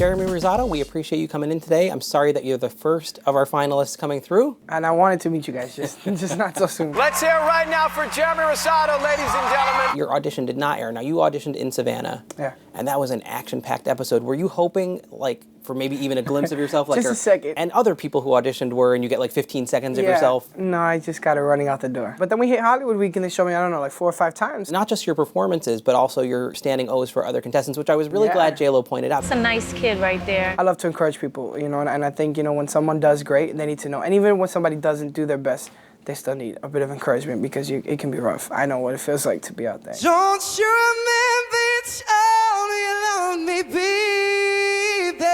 Jeremy Rosado, we appreciate you coming in today. I'm sorry that you're the first of our finalists coming through. And I wanted to meet you guys, just not so soon. Let's hear it right now for Jeremy Rosado, ladies and gentlemen. Your audition did not air. Now, you auditioned in Savannah. Yeah. And that was an action-packed episode. Were you hoping, like, for maybe even a glimpse of yourself? Like Just a second. And other people who auditioned were, and you get like 15 seconds of yourself? No, I just got it running out the door. But then we hit Hollywood Week and they showed me, I don't know, like 4 or 5 times. Not just your performances, but also your standing O's for other contestants, which I was really glad J-Lo pointed out. That's a nice kid right there. I love to encourage people, you know, and I think, you know, when someone does great, they need to know. And even when somebody doesn't do their best, they still need a bit of encouragement because it can be rough. I know what it feels like to be out there. Don't you remember you told me you loved me, baby?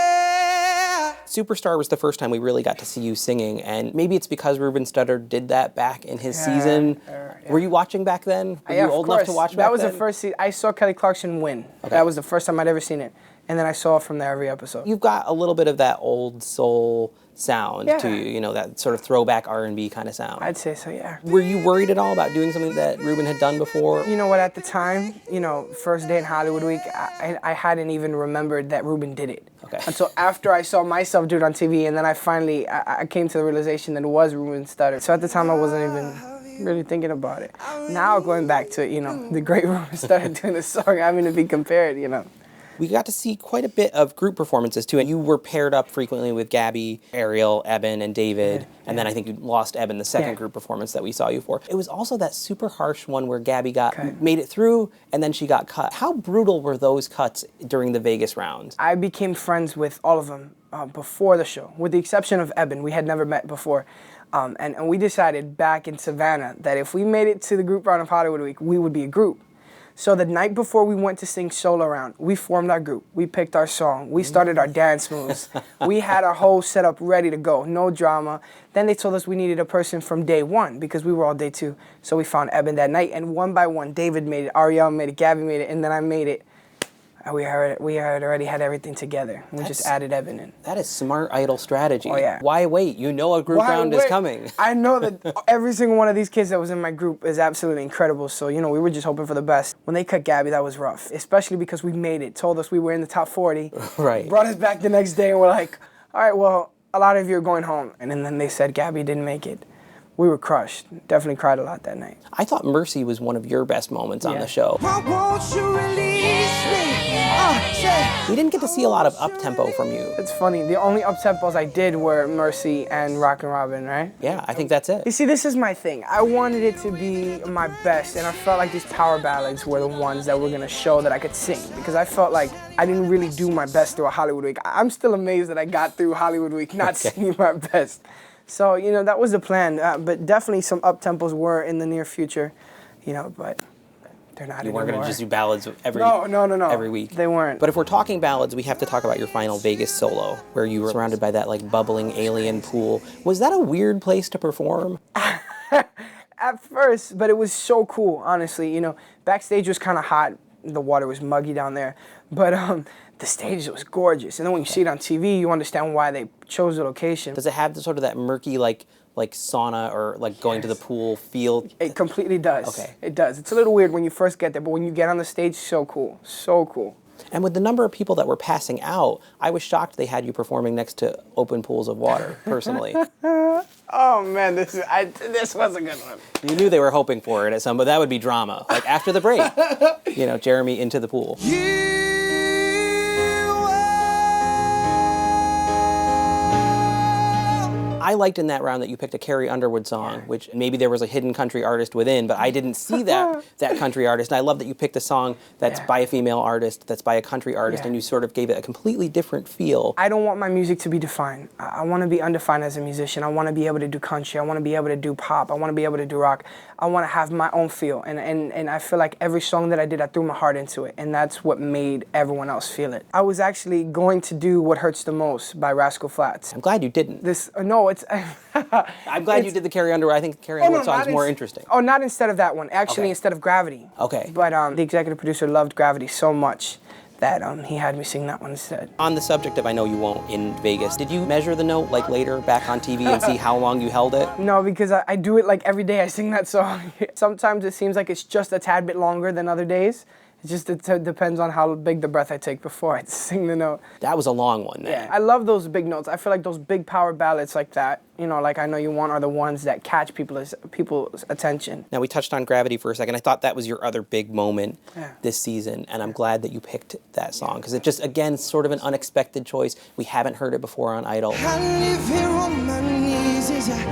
Superstar was the first time we really got to see you singing, and maybe it's because Ruben Studdard did that back in his season. Were you watching back then? Were you old enough to watch back then? That was the first season. I saw Kelly Clarkson win. Okay. That was the first time I'd ever seen it. And then I saw it from there every episode. You've got a little bit of that old soul sound to you, you know, that sort of throwback R&B kind of sound. I'd say so, yeah. Were you worried at all about doing something that Ruben had done before? You know what, at the time, you know, first day in Hollywood Week, I hadn't even remembered that Ruben did it. Okay. Until after I saw myself do it on TV, and then I finally, I came to the realization that it was Ruben Studdard. So at the time, I wasn't even really thinking about it. Now going back to, you know, the great Ruben Studdard doing the song, I mean, to be compared, you know. We got to see quite a bit of group performances too, and you were paired up frequently with Gabby, Ariel, Eben, and David, and then I think you lost Eben the second group performance that we saw you for. It was also that super harsh one where Gabby made it through, and then she got cut. How brutal were those cuts during the Vegas rounds? I became friends with all of them before the show, with the exception of Eben. We had never met before. And we decided back in Savannah that if we made it to the group round of Hollywood Week, we would be a group. So the night before we went to sing Solo Round, we formed our group. We picked our song. We started our dance moves. We had our whole setup ready to go, no drama. Then they told us we needed a person from day one because we were all day 2. So we found Eben that night, and one by one, David made it, Ariel made it, Gabby made it, and then I made it. We had already had everything together. We just added Eben in. That is smart Idol strategy. Oh, yeah. Why wait? You know a group round is coming. I know that every single one of these kids that was in my group is absolutely incredible. So, you know, we were just hoping for the best. When they cut Gabby, that was rough, especially because we made it, told us we were in the top 40. Right. Brought us back the next day and we're like, all right, well, a lot of you are going home. And then they said Gabby didn't make it. We were crushed. Definitely cried a lot that night. I thought Mercy was one of your best moments on the show. Why won't you release me? We didn't get to see a lot of up-tempo from you. It's funny. The only up-tempos I did were Mercy and Rockin' Robin, right? Yeah, I think that's it. You see, this is my thing. I wanted it to be my best, and I felt like these power ballads were the ones that were gonna show that I could sing, because I felt like I didn't really do my best through a Hollywood Week. I'm still amazed that I got through Hollywood Week not singing my best. So, you know, that was the plan, but definitely some up-tempos were in the near future, you know, but they're not anymore. You weren't going to just do ballads every week. They weren't. But if we're talking ballads, we have to talk about your final Vegas solo, where you were surrounded by that, like, bubbling alien pool. Was that a weird place to perform? At first, but it was so cool, honestly. You know, backstage was kind of hot. The water was muggy down there. But the stage was gorgeous. And then when you see it on TV, you understand why they chose the location. Does it have the, sort of that murky, like sauna or like going to the pool feel? It completely does. Okay. It does. It's a little weird when you first get there, but when you get on the stage, so cool. So cool. And with the number of people that were passing out, I was shocked they had you performing next to open pools of water, personally. Oh man, this was a good one. You knew they were hoping for it at some, but that would be drama. Like after the break, you know, Jeremy into the pool. I liked in that round that you picked a Carrie Underwood song, which maybe there was a hidden country artist within, but I didn't see that country artist. And I love that you picked a song that's by a female artist, that's by a country artist, and you sort of gave it a completely different feel. I don't want my music to be defined. I want to be undefined as a musician. I want to be able to do country. I want to be able to do pop. I want to be able to do rock. I want to have my own feel. And I feel like every song that I did, I threw my heart into it. And that's what made everyone else feel it. I was actually going to do What Hurts the Most by Rascal Flatts. I'm glad you didn't. No, it's... I'm glad you did the Carrie Underwood. I think the Carrie Underwood song is more interesting. Oh, not instead of that one. Actually, instead of Gravity. Okay. But the executive producer loved Gravity so much that he had me sing that one instead. On the subject of I Know You Won't in Vegas, did you measure the note like later back on TV and see how long you held it? No, because I do it like every day I sing that song. Sometimes it seems like it's just a tad bit longer than other days. It just depends on how big the breath I take before I sing the note. That was a long one there. Yeah, I love those big notes. I feel like those big power ballads like that, you know, like I Know You Want, are the ones that catch people's attention. Now, we touched on Gravity for a second. I thought that was your other big moment Yeah. this season, and I'm glad that you picked that song, because it just, again, sort of an unexpected choice. We haven't heard it before on Idol. I live here on my knees as I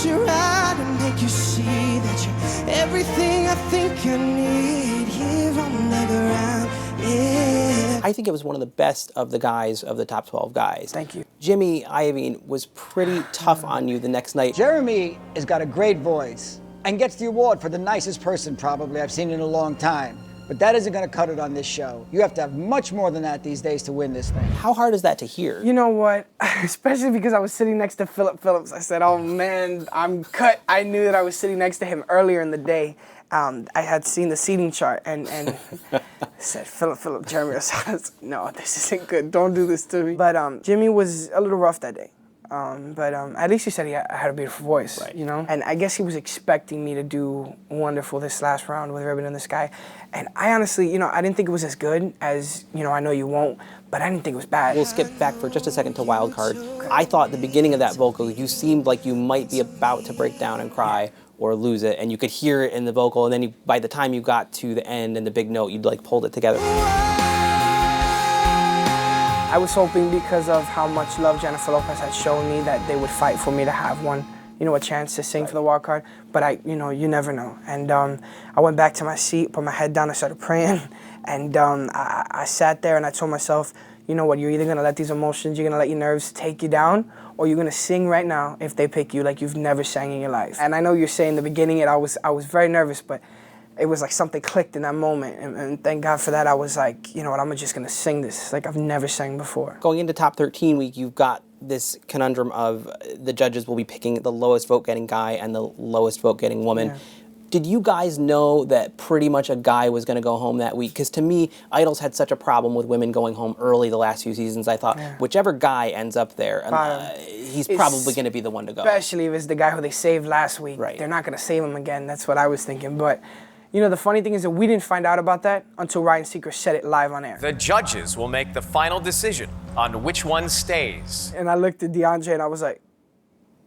try to make you see that you're everything I think I need here on the ground. Yeah. I think it was one of the best of the guys, of the top 12 guys. Thank you. Jimmy Iovine was pretty tough on you the next night. Jeremy has got a great voice and gets the award for the nicest person probably I've seen in a long time. But that isn't going to cut it on this show. You have to have much more than that these days to win this thing. How hard is that to hear? You know what? Especially because I was sitting next to Philip Phillips. I said, oh man, I'm cut. I knew that I was sitting next to him earlier in the day. I had seen the seating chart and I said, Philip, Jeremy Rosado. No, this isn't good. Don't do this to me. But Jimmy was a little rough that day. But at least he said I had a beautiful voice, right. You know? And I guess he was expecting me to do wonderful this last round with Ribbon in the Sky. And I honestly, you know, I didn't think it was as good as, you know, I Know You Won't, but I didn't think it was bad. We'll skip back for just a second to Wild Card. I thought at the beginning of that vocal, you seemed like you might be about to break down and cry or lose it, and you could hear it in the vocal, and then by the time you got to the end and the big note, you'd like pulled it together. I was hoping because of how much love Jennifer Lopez had shown me that they would fight for me to have one, you know, a chance to sing for the wild card. But you know, you never know. And I went back to my seat, put my head down, I started praying, and I sat there and I told myself, you know what, you're either gonna let these emotions, you're gonna let your nerves take you down, or you're gonna sing right now if they pick you like you've never sang in your life. And I know you're saying in the beginning I was very nervous, but it was like something clicked in that moment, and thank God for that. I was like, you know what, I'm just gonna sing this like I've never sang before. Going into top 13 week, you've got this conundrum of the judges will be picking the lowest vote getting guy and the lowest vote getting woman. Yeah. Did you guys know that pretty much a guy was going to go home that week? Because to me, Idol's had such a problem with women going home early the last few seasons. I thought whichever guy ends up there, he's probably going to be the one to go. Especially if it's the guy who they saved last week. Right. They're not going to save him again. That's what I was thinking. But, you know, the funny thing is that we didn't find out about that until Ryan Seacrest said it live on air. The judges will make the final decision on which one stays. And I looked at DeAndre and I was like,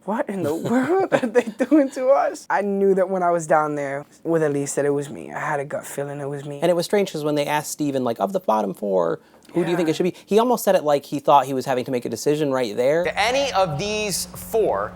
what in the world are they doing to us? I knew that when I was down there with Elise that it was me. I had a gut feeling it was me. And it was strange because when they asked Steven, like, of the bottom four, who do you think it should be? He almost said it like he thought he was having to make a decision right there. Do any of these four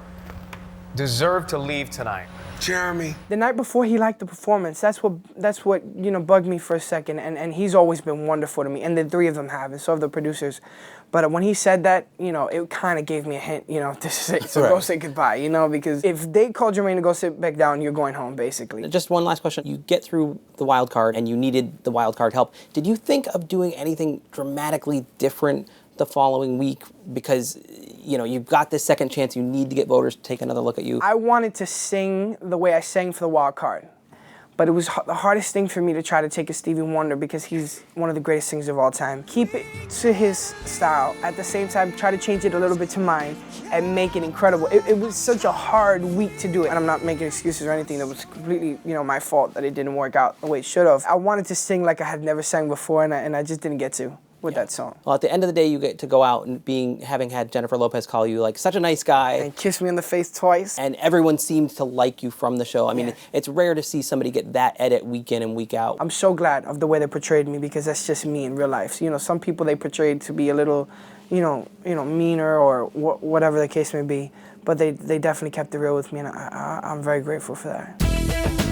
deserve to leave tonight? Jeremy. The night before, he liked the performance. That's what you know, bugged me for a second. And he's always been wonderful to me. And the three of them have, and so have the producers. But when he said that, you know, it kind of gave me a hint, you know, this is it. So go say goodbye, you know, because if they called Jermaine to go sit back down, you're going home, basically. Just one last question. You get through the wild card and you needed the wild card help. Did you think of doing anything dramatically different the following week? Because, you know, you've got this second chance. You need to get voters to take another look at you. I wanted to sing the way I sang for the wild card. But it was the hardest thing for me to try to take a Stevie Wonder because he's one of the greatest singers of all time. Keep it to his style. At the same time, try to change it a little bit to mine and make it incredible. It was such a hard week to do it. And I'm not making excuses or anything. That was completely, you know, my fault that it didn't work out the way it should have. I wanted to sing like I had never sang before, and I just didn't get to with that song. Well, at the end of the day, you get to go out and having had Jennifer Lopez call you like such a nice guy. And kiss me in the face twice. And everyone seemed to like you from the show. I mean, it's rare to see somebody get that edit week in and week out. I'm so glad of the way they portrayed me because that's just me in real life. So, you know, some people they portrayed to be a little, you know, meaner or whatever the case may be. But they definitely kept it real with me, and I'm very grateful for that.